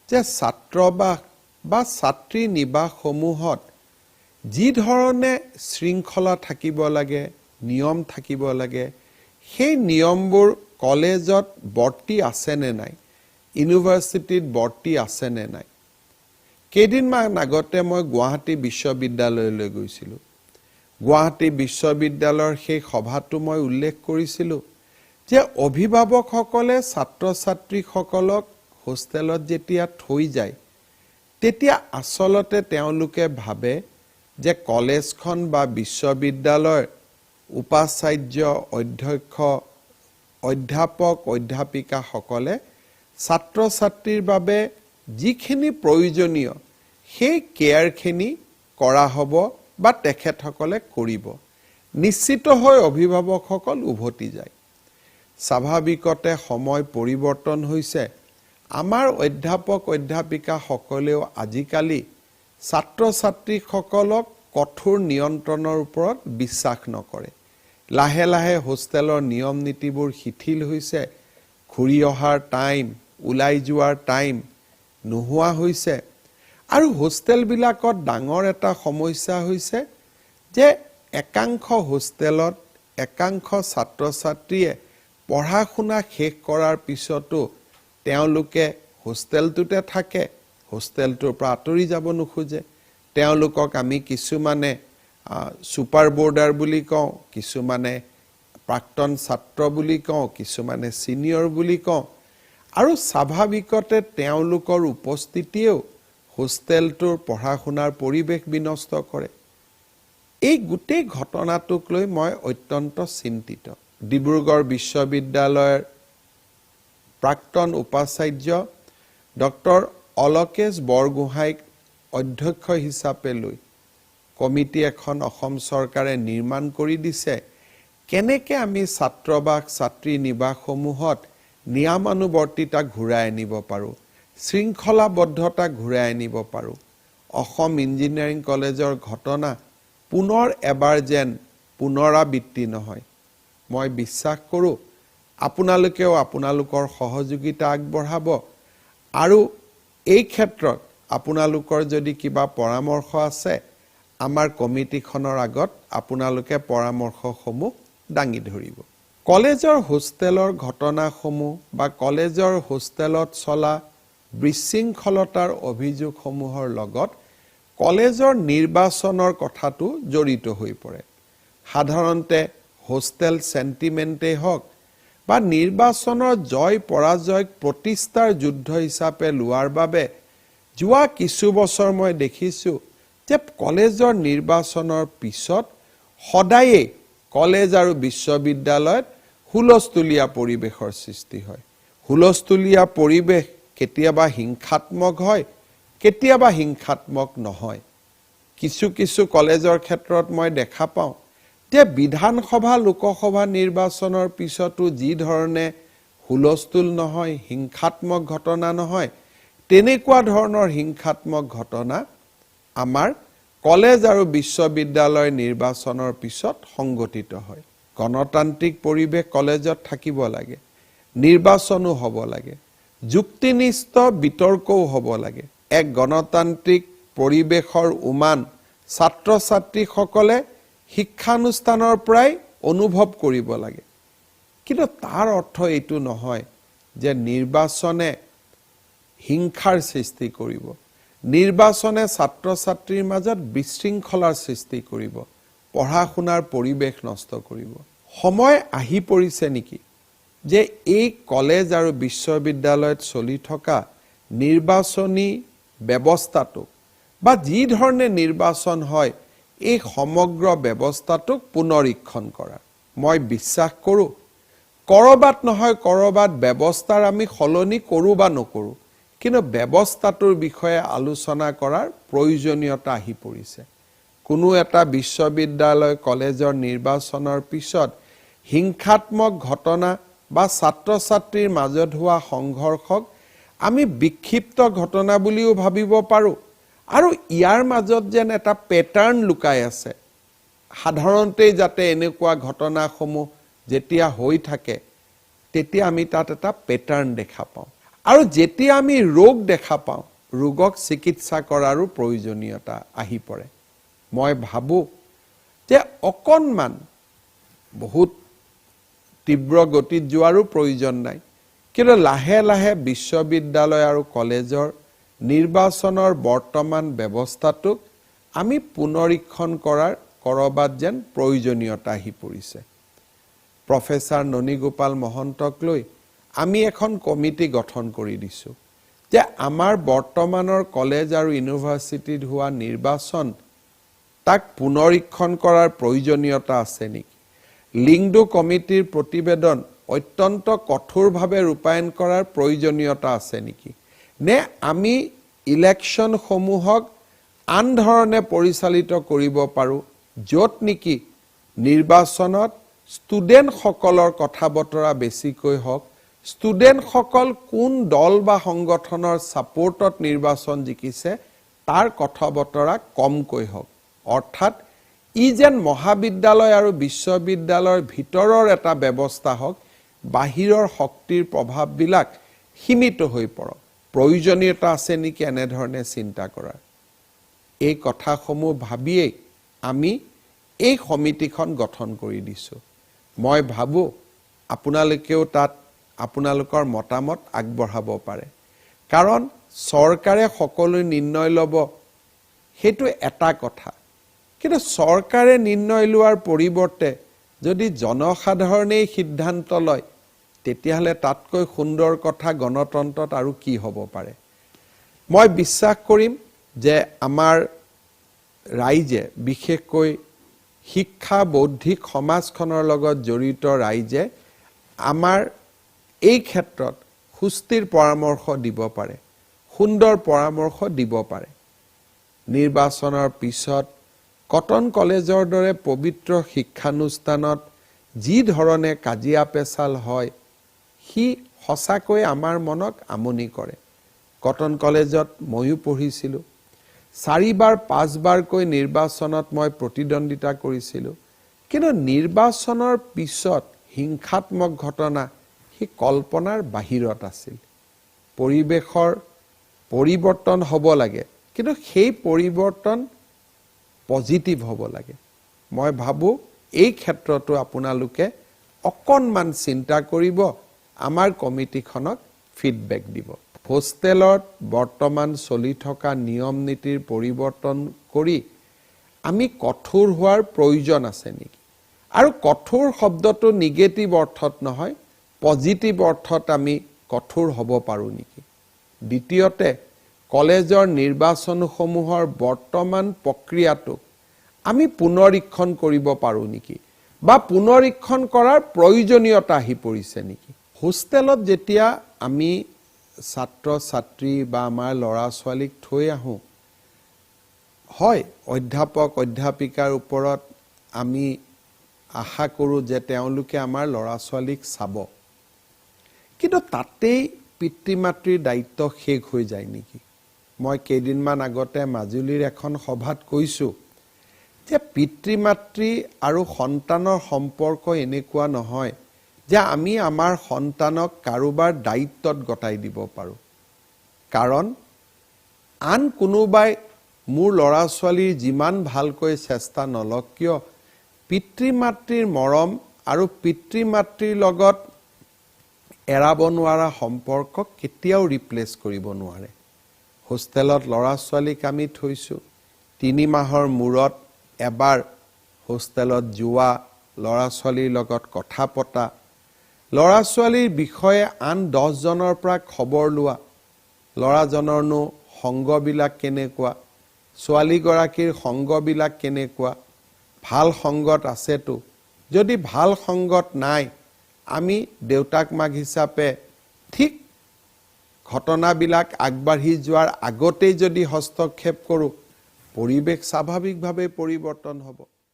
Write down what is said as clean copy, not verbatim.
যে ছাত্ৰবাস বা ছাত্ৰী নিবাসসমূহত যি ধৰণে শৃংখলা থাকিব লাগে, নিয়ম থাকিব লাগে, সেই নিয়মবোৰ কলেজত বৰ্তি আছে নে নাই, ইউনিভাৰ্চিটিত বৰ্তি আছে নে নাই। কেইদিনমান আগতে মই গুৱাহাটী বিশ্ববিদ্যালয়লৈ গৈছিলোঁ। গুৱাহাটী বিশ্ববিদ্যালয়ৰ সেই সভাটো মই উল্লেখ কৰিছিলোঁ যে অভিভাৱকসকলে ছাত্ৰ ছাত্ৰীসকলক হোষ্টেলত যেতিয়া থৈ যায়, তেতিয়া আচলতে তেওঁলোকে ভাবে যে কলেজখন বা বিশ্ববিদ্যালয়ৰ উপাচাৰ্য, অধ্যক্ষ, অধ্যাপক, অধ্যাপিকাসকলে ছাত্ৰ ছাত্ৰীৰ বাবে যিখিনি প্ৰয়োজনীয় সেই কেয়াৰখিনি কৰা হ'ব বা তেখেতসকলে কৰিব। নিশ্চিত হৈ অভিভাৱকসকল উভতি যায়। স্বাভাৱিকতে সময় পৰিৱৰ্তন হৈছে। আমাৰ অধ্যাপক অধ্যাপিকাসকলেও আজিকালি ছাত্ৰ ছাত্ৰীসকলক কঠোৰ নিয়ন্ত্ৰণৰ ওপৰত বিশ্বাস নকৰে। লাহে লাহে হোষ্টেলৰ নিয়ম নীতিবোৰ শিথিল হৈছে। ঘূৰি অহাৰ টাইম, ওলাই যোৱাৰ টাইম নোহোৱা হৈছে। আৰু হোষ্টেলবিলাকত ডাঙৰ এটা সমস্যা হৈছে যে একাংশ হোষ্টেলত একাংশ ছাত্ৰ ছাত্ৰীয়ে পঢ়া শুনা শেষ কৰাৰ পিছতো তেওঁলোকে হোষ্টেলটোতে থাকে, হোষ্টেলটোৰ পৰা আঁতৰি যাব নোখোজে। তেওঁলোকক আমি কিছুমানে ছুপাৰ বৰ্ডাৰ বুলি কওঁ, কিছুমানে প্ৰাক্তন ছাত্ৰ বুলি কওঁ, কিছুমানে ছিনিয়ৰ বুলি কওঁ। আৰু স্বাভাৱিকতে তেওঁলোকৰ উপস্থিতিয়েও হোষ্টেলটোৰ পঢ়া শুনাৰ পৰিৱেশ বিনষ্ট কৰে। এই গোটেই ঘটনাটোক লৈ মই অত্যন্ত চিন্তিত। ডিব্ৰুগড় বিশ্ববিদ্যালয়ৰ প্ৰাক্তন উপাচাৰ্য ডক্টৰ অলকেশ বৰগোহাঁইক অধ্যক্ষ হিচাপে লৈ কমিটি এখন অসম চৰকাৰে নিৰ্মাণ কৰি দিছে। কেনেকৈ আমি ছাত্ৰবাস, ছাত্ৰী নিবাসসমূহত নিয়মানুৱৰ্তিতা ঘূৰাই আনিব পাৰোঁ, শৃংখলাবদ্ধতা ঘূৰাই আনিব পাৰোঁ। অসম ইঞ্জিনিয়াৰিং কলেজৰ ঘটনা পুনৰ এবাৰ যেন পুনৰাবৃত্তি নহয়। মই বিশ্বাস কৰোঁ আপোনালোকেও আপোনালোকৰ সহযোগিতা আগবঢ়াব। আৰু এই ক্ষেত্ৰত আপোনালোকৰ যদি কিবা পৰামৰ্শ আছে, আমাৰ কমিটিখনৰ আগত আপোনালোকে পৰামৰ্শসমূহ দাঙি ধৰিব। কলেজৰ হোষ্টেলৰ ঘটনাসমূহ বা কলেজৰ হোষ্টেলত চলা বিশৃংখলতাৰ অভিযোগসমূহৰ লগত কলেজৰ নিৰ্বাচনৰ কথাটো জড়িত হৈ পৰে। সাধাৰণতে হোষ্টেল চেণ্টিমেণ্টেই হওক বা নিৰ্বাচনৰ জয় পৰাজয়ক প্ৰতিষ্ঠাৰ যুদ্ধ হিচাপে লোৱাৰ বাবে যোৱা কিছু বছৰ মই দেখিছোঁ যে কলেজৰ নিৰ্বাচনৰ পিছত সদায়েই কলেজ আৰু বিশ্ববিদ্যালয়ত হুলস্থুলীয়া পৰিৱেশৰ সৃষ্টি হয়। হুলস্থুলীয়া পৰিৱেশ কেতিয়াবা হিংসাত্মক হয়, কেতিয়াবা হিংসাত্মক নহয়। কিছু কিছু কলেজৰ ক্ষেত্ৰত মই দেখা পাওঁ যে বিধানসভা, লোকসভা নিৰ্বাচনৰ পিছতো যি ধৰণে হুলস্থুল নহয়, হিংসাত্মক ঘটনা নহয়, তেনেকুৱা ধৰণৰ হিংসাত্মক ঘটনা আমাৰ কলেজ আৰু বিশ্ববিদ্যালয় নিৰ্বাচনৰ পিছত সংঘটিত হয়। গণতান্ত্ৰিক পৰিৱেশ কলেজত থাকিব লাগে, নিৰ্বাচনো হ'ব লাগে, যুক্তিনিষ্ঠ বিতৰ্কও হ'ব লাগে। এক গণতান্ত্ৰিক পৰিৱেশৰ উমান ছাত্ৰ ছাত্ৰীসকলে শিক্ষানুষ্ঠানৰ পৰাই অনুভৱ কৰিব লাগে। কিন্তু তাৰ অৰ্থ এইটো নহয় যে নিৰ্বাচনে হিংসাৰ সৃষ্টি কৰিব, নিৰ্বাচনে ছাত্ৰ ছাত্ৰীৰ মাজত বিশৃংখলাৰ সৃষ্টি কৰিব, পঢ়া শুনাৰ পৰিৱেশ নষ্ট কৰিব। সময় আহি পৰিছে নেকি যে এই কলেজ আৰু বিশ্ববিদ্যালয়ত চলি থকা নিৰ্বাচনী ব্যৱস্থাটোক বা যি ধৰণে নিৰ্বাচন হয় এই সমগ্ৰ ব্যৱস্থাটোক পুনৰীক্ষণ কৰা। মই বিশ্বাস কৰোঁ কৰবাত নহয় কৰবাত ব্যৱস্থাৰ আমি সলনি কৰোঁ বা নকৰোঁ, কিন্তু ব্যৱস্থাটোৰ বিষয়ে আলোচনা কৰাৰ প্ৰয়োজনীয়তা আহি পৰিছে। কোনো এটা বিশ্ববিদ্যালয় কলেজৰ নিৰ্বাচনৰ পিছত হিংসাত্মক ঘটনা বা ছাত্ৰ ছাত্ৰীৰ মাজত হোৱা সংঘৰ্ষক আমি বিক্ষিপ্ত ঘটনা বুলিও ভাবিব পাৰোঁ। আৰু ইয়াৰ মাজত যেন এটা পেটাৰ্ণ লুকাই আছে। সাধাৰণতেই যাতে এনেকুৱা ঘটনাসমূহ যেতিয়া হৈ থাকে তেতিয়া আমি তাত এটা পেটাৰ্ণ দেখা পাওঁ। আৰু যেতিয়া আমি ৰোগ দেখা পাওঁ ৰোগক চিকিৎসা কৰাৰো প্ৰয়োজনীয়তা আহি পৰে মই ভাবো যে অকণমান বহুত তীব্ৰ গতিত যোৱাৰো প্ৰয়োজন নাই কিন্তু লাহে লাহে বিশ্ববিদ্যালয় আৰু কলেজৰ নিৰ্বাচনৰ বৰ্তমান ব্যৱস্থাটোক আমি পুনৰীক্ষণ কৰাৰ কৰবাত যেন প্ৰয়োজনীয়তা আহি পৰিছে প্ৰফেসৰ ননীগোপাল মহন্তক লৈ আমি এখন কমিটি গঠন কৰি দিছো যে আমাৰ বৰ্তমানৰ কলেজ আৰু ইউনিভাৰ্চিটিত হোৱা নিৰ্বাচন তাক পুনৰীক্ষণ কৰাৰ প্ৰয়োজনীয়তা আছে নেকি লিংডো কমিটিৰ প্ৰতিবেদন অত্যন্ত কঠোৰভাৱে ৰূপায়ণ কৰাৰ প্ৰয়োজনীয়তা আছে নেকি নে আমি ইলেকশন সমূহক আন ধৰণে পৰিচালিত কৰিব পাৰো যত নেকি নিৰ্বাচনত ষ্টুডেন্ট সকলৰ কথা বতৰা বেছিকৈ হওক ষ্টুডেন্ট সকল কোন দল বা সংগঠনৰ সাপোৰ্টত নিৰ্বাচন জিকিছে তাৰ কথা বতৰা কমকৈ হওক অৰ্থাৎ ই যেন মহাবিদ্যালয় আৰু বিশ্ববিদ্যালয়ৰ ভিতৰৰ এটা ব্যৱস্থা হওক বাহিৰৰ শক্তিৰ প্ৰভাৱবিলাক সীমিত হৈ পৰক প্ৰয়োজনীয়তা আছে নেকি এনে ধৰণে চিন্তা কৰাৰ এই কথাসমূহ ভাবিয়েই আমি এই সমিতিখন গঠন কৰি দিছো মই ভাবো আপোনালোকেও তাত আপোনালোকৰ মতামত আগবঢ়াব পাৰে কাৰণ চৰকাৰে সকলো নিৰ্ণয় ল'ব হেতু এটা কথা কিন্তু চৰকাৰে নিৰ্ণয় লোৱাৰ পৰিৱৰ্তে যদি জনসাধাৰণেই সিদ্ধান্ত লয় তেতিয়াহলে তাতকৈ সুন্দৰ কথা গণতন্ত্ৰত আৰু কি হ'ব পাৰে মই বিশ্বাস কৰিম যে আমাৰ ৰাইজে বিশেষকৈ শিক্ষা বৌদ্ধিক সমাজখনৰ লগত জড়িত ৰাইজে আমাৰ এই ক্ষেত্ৰত সুস্থিৰ পৰামৰ্শ দিব পাৰে সুন্দৰ পৰামৰ্শ দিব পাৰে নিৰ্বাচনৰ পিছত কটন কলেজৰ দৰে পবিত্ৰ শিক্ষানুষ্ঠানত যি ধৰণে কাজিয়া পেচাল হয় হি সঁচাকৈ আমাৰ মনক আমনি কৰে কটন কলেজত ময়ো পঢ়িছিলো 4 বাৰ 5 বাৰকৈ নিৰ্বাচনত মই প্ৰতিদ্বন্দিতা কৰিছিলো কিন্তু নিৰ্বাচনৰ পিছত হিংসাত্মক ঘটনা হি কল্পনাৰ বাহিৰত আছিল পৰিবেশৰ পৰিৱৰ্তন হ'ব লাগে কিন্তু সেই পৰিৱৰ্তন পজিটিভ হ'ব লাগে মই ভাবো এই ক্ষেত্ৰটো আপোনালোকে অকণমান চিন্তা কৰিব আমাৰ কমিটিখনক ফিডবেক দিব হোষ্টেলত বৰ্তমান চলি থকা নিয়ম নীতিৰ পৰিৱৰ্তন কৰি আমি কঠোৰ হোৱাৰ প্ৰয়োজন আছে নেকি আৰু কঠোৰ শব্দটো নিগেটিভ অৰ্থত নহয় পজিটিভ অৰ্থত আমি কঠোৰ হ'ব পাৰো নেকি দ্বিতীয়তে কলেজৰ নিৰ্বাচনসমূহৰ বৰ্তমান প্ৰক্ৰিয়াটো আমি পুনৰীক্ষণ কৰিব পাৰো নেকি বা পুনৰীক্ষণ কৰাৰ প্ৰয়োজনীয়তা আহি পৰিছে নেকি হোষ্টেলত যেতিয়া আমি ছাত্ৰ ছাত্ৰী বা আমাৰ ল'ৰা ছোৱালীক থৈ আহো হয় অধ্যাপক অধ্যাপিকাৰ ওপৰত আমি আশা কৰো যে তেওঁলোকে আমাৰ ল'ৰা ছোৱালীক চাব কিন্তু তাতেই পিতৃ মাতৃৰ দায়িত্ব শেষ হৈ যায় নেকি মই কেইদিনমান আগতে মাজুলীৰ এখন সভাত কৈছো যে পিতৃ মাতৃ আৰু সন্তানৰ সম্পৰ্ক এনেকুৱা নহয় যে আমি আমাৰ সন্তানক কাৰোবাৰ দায়িত্বত গতাই দিব পাৰো কাৰণ আন কোনোবাই মোৰ ল'ৰা ছোৱালীৰ যিমান ভালকৈ চেষ্টা নলক কিয় পিতৃ মাতৃৰ মৰম আৰু পিতৃ মাতৃৰ লগত এৰাব নোৱাৰা সম্পৰ্ক কেতিয়াও ৰিপ্লেস কৰিব নোৱাৰে হোষ্টেলত ল'ৰা ছোৱালীক আমি থৈছো 3 মাহৰ মূৰত এবাৰ হোষ্টেলত যোৱা ল'ৰা ছোৱালীৰ লগত কথা পতা ল'ৰা ছোৱালীৰ বিষয়ে আন 10 জনৰ পৰা খবৰ লোৱা ল'ৰাজনৰনো সংগবিলাক কেনেকুৱা ছোৱালীগৰাকীৰ সংগবিলাক কেনেকুৱা ভাল সংগত আছেতো যদি ভাল সংগত নাই আমি দেউতাক মাক হিচাপে ঠিক ঘটনাবিলাক আগবাঢ়ি যোৱাৰ আগতেই যদি হস্তক্ষেপ কৰো পৰিবেশ স্বাভাৱিকভাৱে পৰিৱৰ্তন হ'ব